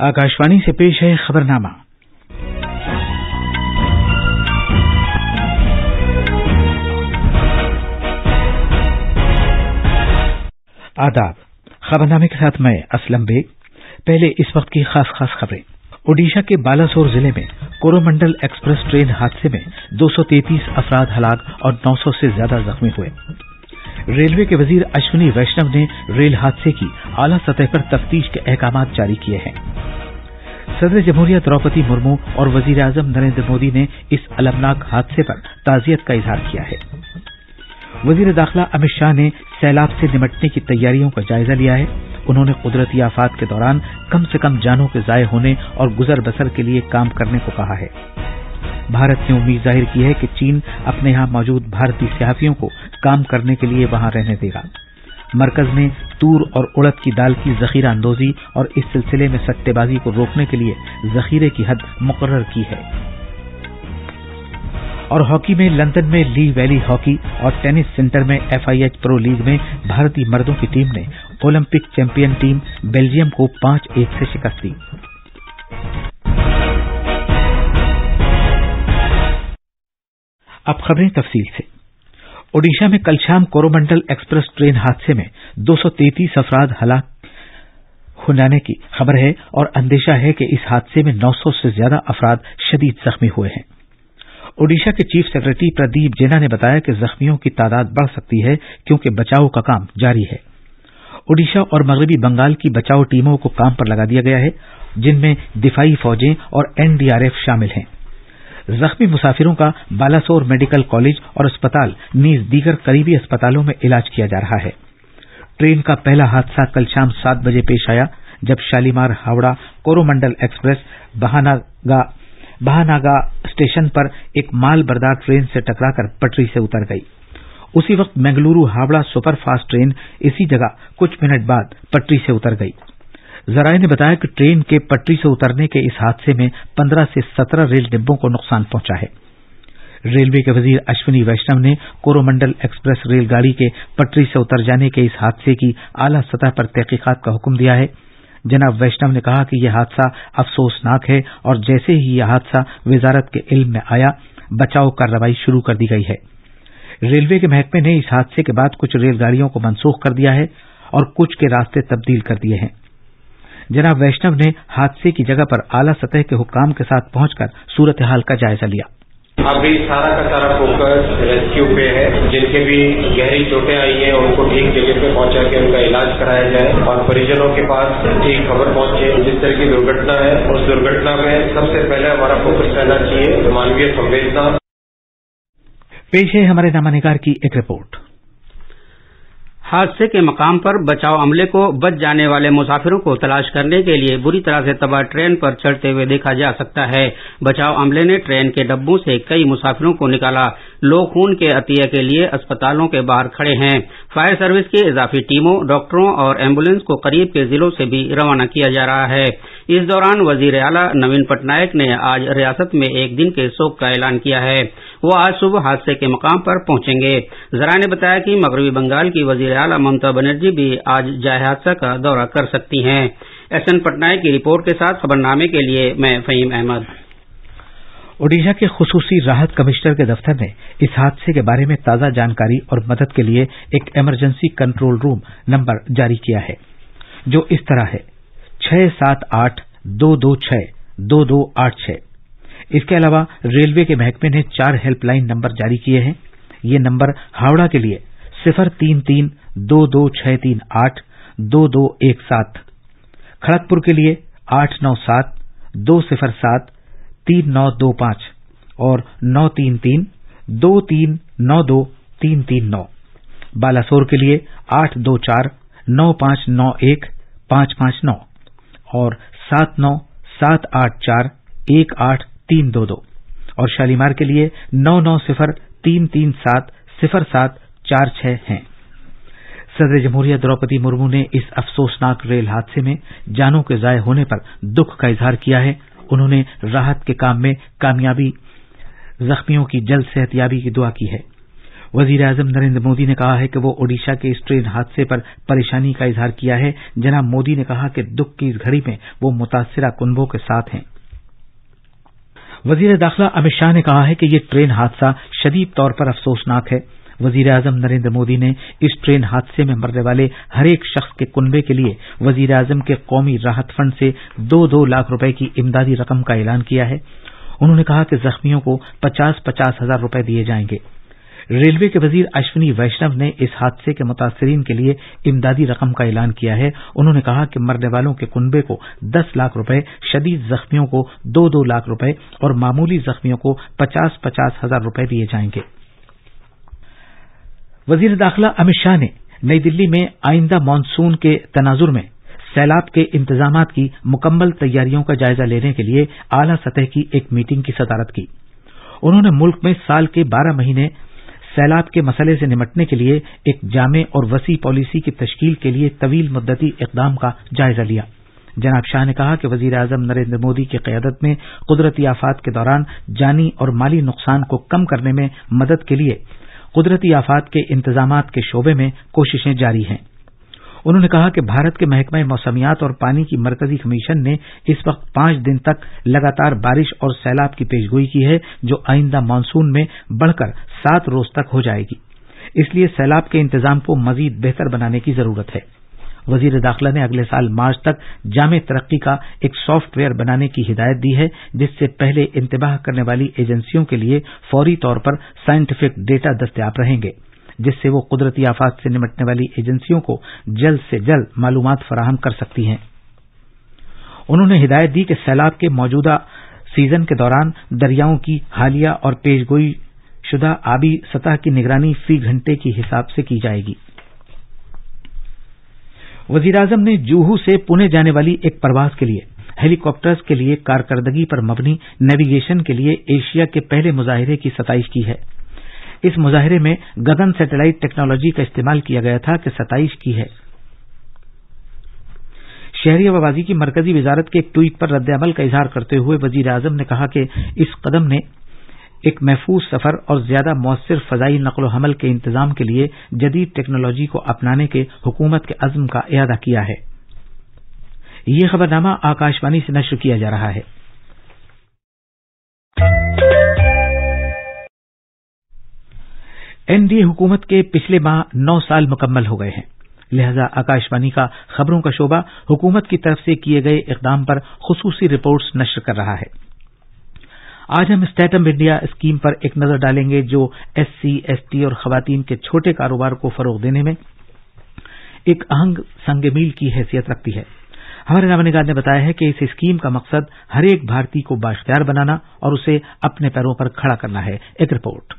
आकाशवाणी से पेश है खबरनामा। आदाब। खबरनामे के साथ मैं असलम बेग। पहले इस वक्त की खास खबरें। ओडिशा के बालासोर जिले में कोरोमंडल एक्सप्रेस ट्रेन हादसे में 233 अफराद हलाक और 900 से ज्यादा जख्मी हुए। रेलवे के वजीर अश्विनी वैष्णव ने रेल हादसे की आला सतह पर तफ्तीश के अहकाम जारी किए हैं। सदर जमहूरिया द्रौपदी मुर्मू और वजीर आजम नरेंद्र मोदी ने इस अलमनाक हादसे पर ताजियत का इजहार किया है। वजीर दाखिला अमित शाह ने सैलाब से निपटने की तैयारियों का जायजा लिया है। उन्होंने कुदरती आफात के दौरान कम से कम जानों के जाये होने और गुजर बसर के लिए काम करने को कहा है। भारत ने उम्मीद जाहिर की है कि चीन अपने यहां मौजूद भारतीय सहाफियों को काम करने के लिए वहां रहने देगा। मरकज ने तूर और उड़द की दाल की जखीरा अंदोजी और इस सिलसिले में सट्टेबाजी को रोकने के लिए जखीरे की हद मुकर्रर की है। और हॉकी में लंदन में ली वैली हॉकी और टेनिस सेंटर में FIH प्रो लीग में भारतीय मर्दों की टीम ने ओलंपिक चैंपियन टीम बेल्जियम को 5-1 से शिकस्त दी। अब खबरें तफसील से। ओडिशा में कल शाम कोरोमंडल एक्सप्रेस ट्रेन हादसे में 233 अफराद हलाक हो जाने की खबर है और अंदेशा है कि इस हादसे में 900 से ज्यादा अफराद शदीद जख्मी हुए हैं। ओडिशा के चीफ सेक्रेटरी प्रदीप जेना ने बताया कि जख्मियों की तादाद बढ़ सकती है क्योंकि बचाव का काम जारी है। ओडिशा और मगरबी बंगाल की बचाव टीमों को काम पर लगा दिया गया है, जिनमें दिफाई फौजें और NDRF शामिल हैं। जख्मी मुसाफिरों का बालासोर मेडिकल कॉलेज और अस्पताल नीज दीगर करीबी अस्पतालों में इलाज किया जा रहा है। ट्रेन का पहला हादसा कल शाम 7 बजे पेश आया, जब शालीमार हावड़ा कोरोमंडल एक्सप्रेस बहानागा स्टेशन पर एक माल बरदार ट्रेन से टकराकर पटरी से उतर गई। उसी वक्त मंगलुरु हावड़ा सुपरफास्ट ट्रेन इसी जगह कुछ मिनट बाद पटरी से उतर गई। जराये ने बताया कि ट्रेन के पटरी से उतरने के इस हादसे में 15 से 17 रेल डिब्बों को नुकसान पहुंचा है। रेलवे के वजीर अश्विनी वैष्णव ने कोरोमंडल एक्सप्रेस रेलगाड़ी के पटरी से उतर जाने के इस हादसे की आला सतह पर तहकीकात का हुक्म दिया है। जनाब वैष्णव ने कहा कि यह हादसा अफसोसनाक है और जैसे ही यह हादसा वजारत के इल्म में आया, बचाव कार्रवाई शुरू कर दी गई है। रेलवे के महकमे ने इस हादसे के बाद कुछ रेलगाड़ियों को मनसूख कर दिया है और कुछ के रास्ते तब्दील कर दिए हैं। जनाब वैष्णव ने हादसे की जगह पर आला सतह के हुक्काम के साथ पहुंचकर सूरत हाल का जायजा लिया। अभी सारा का सारा फोकस रेस्क्यू पे है। जिनके भी गहरी चोटें आई हैं उनको ठीक जगह पे पहुंचा के उनका इलाज कराया जाए और परिजनों के पास ठीक खबर पहुंचे। जिस तरह की दुर्घटना है उस दुर्घटना में सबसे पहले हमारा फोकस रहना चाहिए मानवीय संवेदना। पेश है हमारे नामानिगार की एक रिपोर्ट। हादसे के मकाम पर बचाव अमले को बच जाने वाले मुसाफिरों को तलाश करने के लिए बुरी तरह से तबाह ट्रेन पर चढ़ते हुए देखा जा सकता है। बचाव अमले ने ट्रेन के डब्बों से कई मुसाफिरों को निकाला। लोग खून के अतिया के लिए अस्पतालों के बाहर खड़े हैं। फायर सर्विस की इजाफी टीमों, डॉक्टरों और एम्बुलेंस को करीब के जिलों से भी रवाना किया जा रहा है। इस दौरान वजीर आला नवीन पटनायक ने आज रियासत में एक दिन के शोक का ऐलान किया है। वो आज सुबह हादसे के मकाम पर पहुंचेंगे। जरा ने बताया कि मगरबी बंगाल की वजीर आला ममता बनर्जी भी आज जाए हादसा का दौरा कर सकती हैं। SN पटनायक की रिपोर्ट के साथ खबरनामे के लिए मैं फहीम अहमद। ओडिशा के खुसूसी राहत कमिश्नर के दफ्तर ने इस हादसे के बारे में ताजा जानकारी और मदद के लिए एक इमरजेंसी कंट्रोल रूम नंबर जारी किया है, जो इस तरह है 678-226-2286। इसके अलावा रेलवे के महकमे ने 4 हेल्पलाइन नंबर जारी किए हैं। ये नंबर हावड़ा के लिए 033-22638-2217, खड़गपुर के लिए 897-207-3925 और 933-2392-339, बालासोर के लिए 824-9591-559 और 79-784-18322 और शालीमार के लिए 990337-0746 हैं। सदर जमहूरिया द्रौपदी मुर्मू ने इस अफसोसनाक रेल हादसे में जानों के जाये होने पर दुख का इजहार किया है। उन्होंने राहत के काम में कामयाबी, जख्मियों की जल्द सेहतयाबी की दुआ की है। वजीर आजम नरेंद्र मोदी ने कहा है कि वो ओडिशा के इस ट्रेन हादसे पर परेशानी का इजहार किया है। जनाब मोदी ने कहा कि दुख की इस घड़ी में वो मुतासिरा कुनबों के साथ हैं। वजीर दाखिला अमित शाह ने कहा है कि ये ट्रेन हादसा शदीद तौर पर अफसोसनाक है। वजीर आजम नरेंद्र मोदी ने इस ट्रेन हादसे में मरने वाले हर एक शख्स के कुनबे के लिए वजीर आजम के कौमी राहत फंड से 2-2 लाख रुपए की इमदादी रकम का ऐलान किया है। उन्होंने कहा कि जख्मियों को 50-50 हजार रुपए दिए जाएंगे। रेलवे के वजीर अश्विनी वैष्णव ने इस हादसे के मुतासिरीन के लिए इमदादी रकम का ऐलान किया है। उन्होंने कहा कि मरने वालों के कुनबे को 10 लाख रुपए, शदीद जख्मियों को 2-2 लाख रुपए और मामूली जख्मियों को 50-50 हजार रुपए दिए जाएंगे। वजीर दाखिला अमित शाह ने नई दिल्ली में आइंदा मानसून के तनाजुर में सैलाब के इंतजामात की मुकम्मल तैयारियों का जायजा लेने के लिए आला सतह की एक मीटिंग की सदारत की। उन्होंने मुल्क में साल के 12 महीने सैलाब के मसले से निपटने के लिए एक जामे और वसी पॉलिसी की तश्कील के लिए तवील मुद्दती इक़दाम का जायजा लिया। जनाब शाह ने कहा कि वजीर आजम नरेंद्र मोदी की क़यादत में कुदरती आफात के दौरान जानी और माली नुकसान को कम करने में मदद के लिए कुदरती आफात के इंतजामात के शोबे में कोशिशें जारी हैं। उन्होंने कहा कि भारत के महकमा मौसमियात और पानी की मरकजी कमीशन ने इस वक्त 5 दिन तक लगातार बारिश और सैलाब की पेशगोई की है, जो आइंदा मानसून में बढ़कर 7 रोज तक हो जाएगी। इसलिए सैलाब के इंतजाम को मजीद बेहतर बनाने की जरूरत है। वजीर दाखिला ने अगले साल मार्च तक जामे तरक्की का एक सॉफ्टवेयर बनाने की हिदायत दी है, जिससे पहले इंतबाह करने वाली एजेंसियों के लिए फौरी तौर पर साइंटिफिक डेटा दस्तयाब रहेंगे, जिससे वो कुदरती आफात से निपटने वाली एजेंसियों को जल्द से जल्द मालूमात फराहम कर सकती हैं। उन्होंने हिदायत दी कि सैलाब के मौजूदा सीजन के दौरान दरियाओं की हालिया और पेशगोई शुदा आबी सतह की निगरानी फी घंटे के हिसाब से की जाएगी। वजीर आजम ने जूहू से पुणे जाने वाली एक परवाज के लिए हेलीकॉप्टर्स के लिए कारकर्दगी पर मबनी नेविगेशन के लिए एशिया के पहले मुजाहिरे की सताइश की है। इस मुजाहिरे में गगन सैटेलाइट टेक्नोलॉजी का इस्तेमाल किया गया था कि सताइश की है। शहरी आवाजाही की मरकजी वजारत के एक ट्वीट पर रद्द-ए-अमल का इजहार करते हुए वजीर आजम ने कहा कि इस कदम ने एक महफूज सफर और ज्यादा मौसर फजाई नक्ल हमल के इंतजाम के लिए जदीद टेक्नोलॉजी को अपनाने के हुकूमत के अज़्म का इरादा किया है। ये खबरनामा आकाशवाणी से नश्र किया जा रहा है। एनडीए हुकूमत के पिछले माह 9 साल मुकम्मल हो गए हैं, लिहाजा आकाशवाणी का खबरों का शोबा हुकूमत की तरफ से किए गए इक़दाम पर खुसूसी रिपोर्ट्स नश्र कर रहा है। आज हम स्टार्ट अप इंडिया स्कीम पर एक नजर डालेंगे, जो एससी, एसटी और खवातीन के छोटे कारोबार को फरोग देने में एक अहम संग-मील की हैसियत रखती है। हमारे नामनिगार ने बताया है कि इस स्कीम का मकसद हर एक भारतीय को बाइख्तियार बनाना और उसे अपने पैरों पर खड़ा करना है। एक report.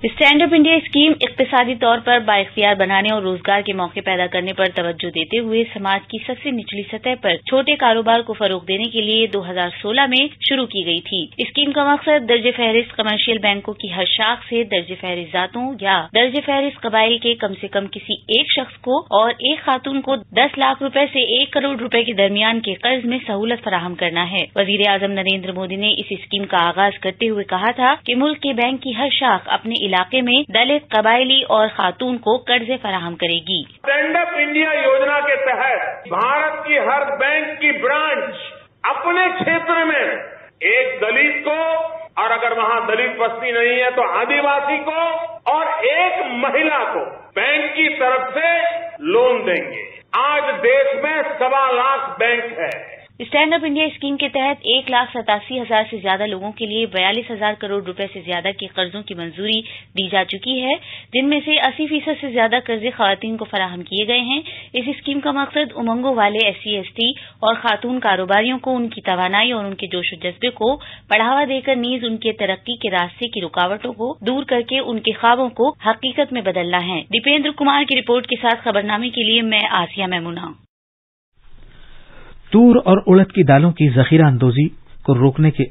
Stand up India scheme इक्तिसादी तौर पर बाइख्तियार बनाने और रोजगार के मौके पैदा करने पर तवज्जो देते हुए समाज की सबसे निचली सतह पर छोटे कारोबार को फरोग देने के लिए 2016 में शुरू की गई थी। स्कीम का मकसद दर्ज फहरिस्त कमर्शियल बैंकों की हर शाख से दर्ज फहरिस्त जातों या दर्ज फहरिस्त कबाइल के कम से कम किसी एक शख्स को और एक खातून को 10 लाख रुपए से 1 करोड़ रुपए के दरमियान के कर्ज में सहूलत फराहम करना है। वजीर आजम नरेंद्र मोदी ने इस स्कीम का आगाज करते हुए कहा था कि मुल्क के बैंक की हर शाख अपने इलाके में दलित, कबायली और खातून को कर्जे फराहम करेगी। स्टैंड अप इंडिया योजना के तहत भारत की हर बैंक की ब्रांच अपने क्षेत्र में एक दलित को, और अगर वहां दलित बस्ती नहीं है तो आदिवासी को, और एक महिला को बैंक की तरफ से लोन देंगे। आज देश में 1.25 लाख बैंक है। स्टैंड अप इंडिया स्कीम के तहत 1,87,000 से ज्यादा लोगों के लिए 42,000 करोड़ रुपए से ज्यादा के कर्जों की मंजूरी दी जा चुकी है, जिनमें से 80% से ज्यादा कर्जे खवातीन को फराहम किए गए हैं। इस स्कीम का मकसद उमंगों वाले SC, ST और खातून कारोबारियों को उनकी तवानाई और उनके जोश जज्बे को बढ़ावा देकर नीज उनके तरक्की के रास्ते की रुकावटों को दूर करके उनके ख्वाबों को हकीकत में बदलना है। दीपेंद्र कुमार की रिपोर्ट के साथ खबरनामे के लिए मैं आसिया मैमुना। तूर और उड़द की दालों की जखीरा अंदोजी को रोकने के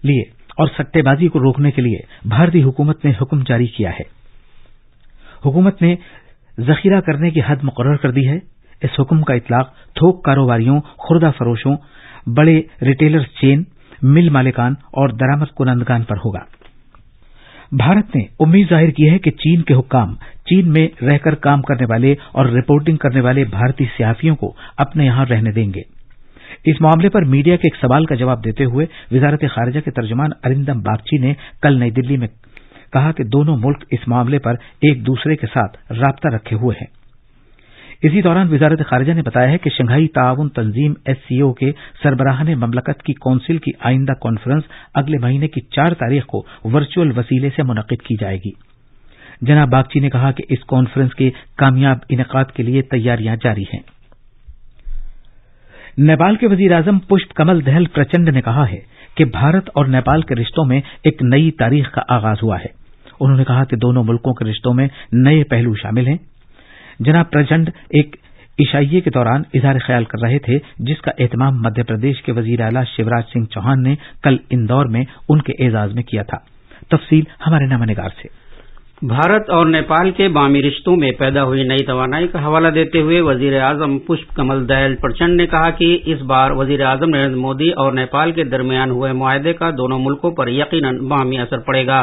लिए और सट्टेबाजी को रोकने के लिए भारतीय हुकूमत ने हुक्म जारी किया है। हुकूमत ने जखीरा करने की हद मुकर्रर कर दी है। इस हुक्म का इतलाक थोक कारोबारियों, खुर्दा फरोशों, बड़े रिटेलर्स चेन, मिल मालिकान और दरामद कुनंदगान पर होगा। भारत ने उम्मीद जाहिर की है कि चीन के हुक्काम चीन में रहकर काम करने वाले और रिपोर्टिंग करने वाले भारतीय सहाफियों को अपने यहां रहने देंगे। इस मामले पर मीडिया के एक सवाल का जवाब देते हुए वजारत खारिजा के तर्जुमान अरिंदम बागची ने कल नई दिल्ली में कहा कि दोनों मुल्क इस मामले पर एक दूसरे के साथ राब्ता रखे हुए हैं। इसी दौरान वजारत खारिजा ने बताया है कि शंघाई ताआवुन तंजीम SCO के सरबराहान ममलकत की कौंसिल की आइंदा कॉन्फ्रेंस अगले महीने की 4 तारीख को वर्चुअल वसीले से मुनक्किद की जाएगी। जनाब बागची ने कहा कि इस कॉन्फ्रेंस के कामयाब इनेकाद के लिए तैयारियां जारी हैं। नेपाल के वजीर आजम पुष्प कमल दहल प्रचंड ने कहा है कि भारत और नेपाल के रिश्तों में एक नई तारीख का आगाज हुआ है। उन्होंने कहा कि दोनों मुल्कों के रिश्तों में नए पहलू शामिल हैं। जनाब प्रचंड एक इशाइये के दौरान इजहार ख्याल कर रहे थे, जिसका एहतमाम मध्य प्रदेश के वजीर आला शिवराज सिंह चौहान ने कल इंदौर में उनके एजाज में किया था। तफसील हमारे नामानिगार से। भारत और नेपाल के बामी रिश्तों में पैदा हुई नई तवानाई का हवाला देते हुए वजीर आजम पुष्प कमल दहल प्रचंड ने कहा कि इस बार वजीर आजम नरेंद्र मोदी और नेपाल के दरमियान हुए मुआहदे का दोनों मुल्कों पर यकीनन बामी असर पड़ेगा।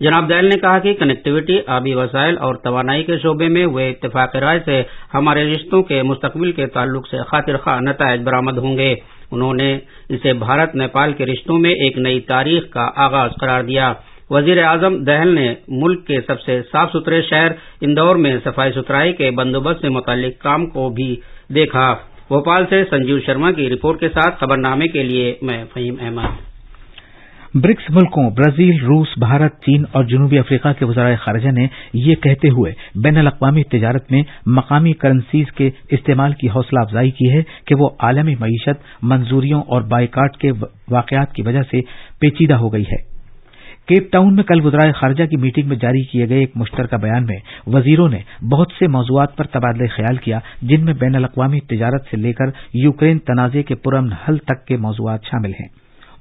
जनाब दहल ने कहा कि कनेक्टिविटी, आबी वसाइल और तवानाई के शोबे में हुए इत्तेफाक राय से हमारे रिश्तों के मुस्तकबिल के ताल्लुक से खातिर खा नतायज बरामद होंगे। उन्होंने इसे भारत नेपाल के रिश्तों में एक नई तारीख का आगाज करार दिया। वजीर आजम दहल ने मुल्क के सबसे साफ सुथरे शहर इंदौर में सफाई सुथराई के बंदोबस्त से मुताल्लिक काम को भी देखा। भोपाल से संजीव शर्मा की रिपोर्ट के साथ खबरनामे के लिए मैं फहीम अहमद। ब्रिक्स मुल्कों ब्राजील, रूस, भारत, चीन और जनूबी अफ्रीका के वज़राए खारिजा ने ये कहते हुए बैनुल-अक़वामी तिजारत में मकामी करेंसीज के इस्तेमाल की हौसला अफजाई की है कि वो आलमी मईशत, मंजूरियों और बाइकाट के वाक़यात की वजह से पेचीदा हो गई है। केप टाउन में कल वज़राए खारिजा की मीटिंग में जारी किए गए एक मुश्तरका बयान में वजीरों ने बहुत से मौज़ूआत पर तबादला ख्याल किया, जिनमें बैनुल-अक़वामी तिजारत से लेकर यूक्रेन तनाज़े के पुरअमन हल तक के मौज़ूआत शामिल हैं।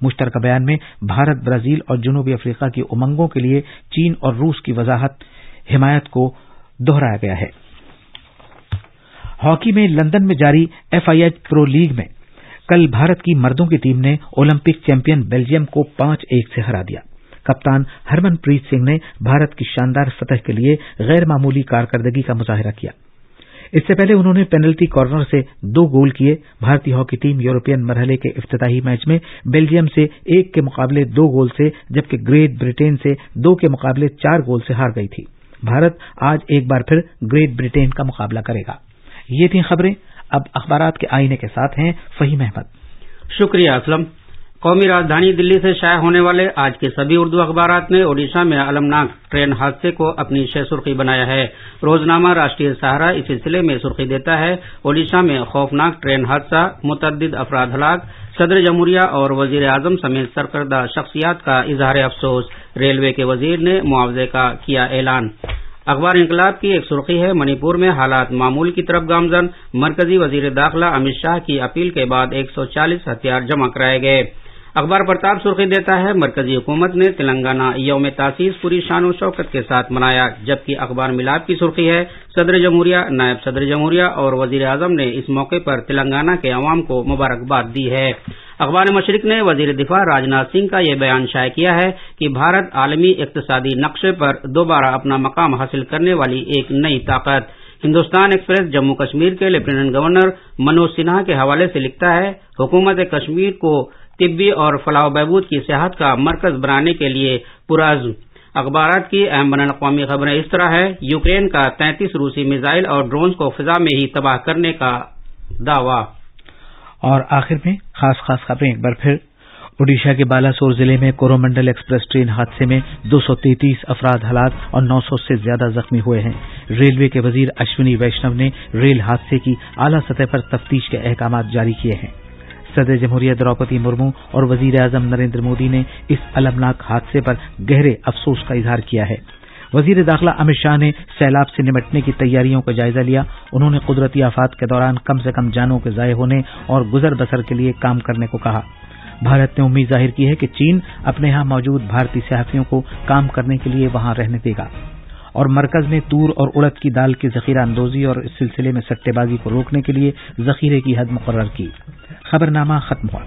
मुश्तरका बयान में भारत, ब्राजील और जनूबी अफ्रीका की उमंगों के लिए चीन और रूस की हिमायत को दोहराया गया है। हॉकी में लंदन में जारी FIH प्रो लीग में कल भारत की मर्दों की टीम ने ओलंपिक चैंपियन बेल्जियम को 5-1 से हरा दिया। कप्तान हरमनप्रीत सिंह ने भारत की शानदार फतह के लिए गैर मामूली कारकर्दगी का मुजाहिरा किया। इससे पहले उन्होंने पेनल्टी कॉर्नर से 2 गोल किए। भारतीय हॉकी टीम यूरोपियन मरहले के इफ्तिताही मैच में बेल्जियम से 1 के मुकाबले 2 गोल से, जबकि ग्रेट ब्रिटेन से 2 के मुकाबले 4 गोल से हार गई थी। भारत आज एक बार फिर ग्रेट ब्रिटेन का मुकाबला करेगा। ये थी खबरें। अब अखबारात के आईने के साथ हैं फहीम अहमद। शुक्रिया असलम। कौमी राजधानी दिल्ली से शाया होने वाले आज के सभी उर्दू अखबारात ने ओडिशा में अलमनाक ट्रेन हादसे को अपनी शह सुर्खी बनाया है। रोजनामा राष्ट्रीय सहारा इस सिलसिले में सुर्खी देता है, ओडिशा में खौफनाक ट्रेन हादसा, मुतअद्दिद अफराद हलाक, सदर जमहूरिया और वजीर आजम समेत सरकर्दा शख्सियात का इजहार अफसोस, रेलवे के वजीर ने मुआवजे का किया ऐलान। अखबार इंकलाब की एक सुर्खी है, मणिपुर में हालात मामूल की तरफ गामजन, मरकजी वजीर दाखिला अमित शाह की अपील के बाद 140 हथियार जमा कराए गए। अखबार प्रताप सुर्खी देता है, मरकजी हुकूमत ने तेलंगाना यौम तासीस पूरी शान शौकत के साथ मनाया, जबकि अखबार मिलाप की सुर्खी है, सदर जमहूरिया, नायब सदर जमहूरिया और वजीर आजम ने इस मौके पर तेलंगाना के अवाम को मुबारकबाद दी है। अखबार मशरिक ने वजीर दिफा राजनाथ सिंह का यह बयान शाया किया है कि भारत आलमी इक्तिसादी नक्शे पर दोबारा अपना मकाम हासिल करने वाली एक नई ताकत। हिंदुस्तान एक्सप्रेस जम्मू कश्मीर के लेफ्टिनेंट गवर्नर मनोज सिन्हा के हवाले से लिखता है, हुकूमत कश्मीर को तिब्बी और फलाह बहबूद की सेहत का मरकज बनाने के लिए पुरअज़्म। अखबारात की अहम बैनुल-अक़वामी खबरें इस तरह है, यूक्रेन का 33 रूसी मिसाइल और ड्रोन्स को फिजा में ही तबाह करने का दावा। और आखिर में खास खबरें एक बार फिर। ओडिशा के बालासोर जिले में कोरोमंडल एक्सप्रेस ट्रेन हादसे में 233 अफराद हलाक और 900 से ज्यादा जख्मी हुए हैं। रेलवे के वजीर अश्विनी वैष्णव ने रेल हादसे की आला सतह पर तफ्तीश के अहकाम जारी किए हैं। सदर जमहूरिया द्रौपदी मुर्मू और वजीर आजम नरेंद्र मोदी ने इस अलमनाक हादसे पर गहरे अफसोस का इजहार किया है। वजीर दाखिला अमित शाह ने सैलाब से निपटने की तैयारियों का जायजा लिया। उन्होंने कुदरती आफात के दौरान कम से कम जानों के ज़ाय होने और गुजर बसर के लिए काम करने को कहा। भारत ने उम्मीद जाहिर की है कि चीन अपने यहां मौजूद भारतीय सहाफियों को काम करने के लिए वहां रहने देगा। और मरकज ने तूर और उड़द की दाल की जखीरा अंदोजी और इस सिलसिले में सट्टेबाजी को रोकने के लिए जखीरे की हद मुकर्रर की। खबरनामा खत्म हुआ।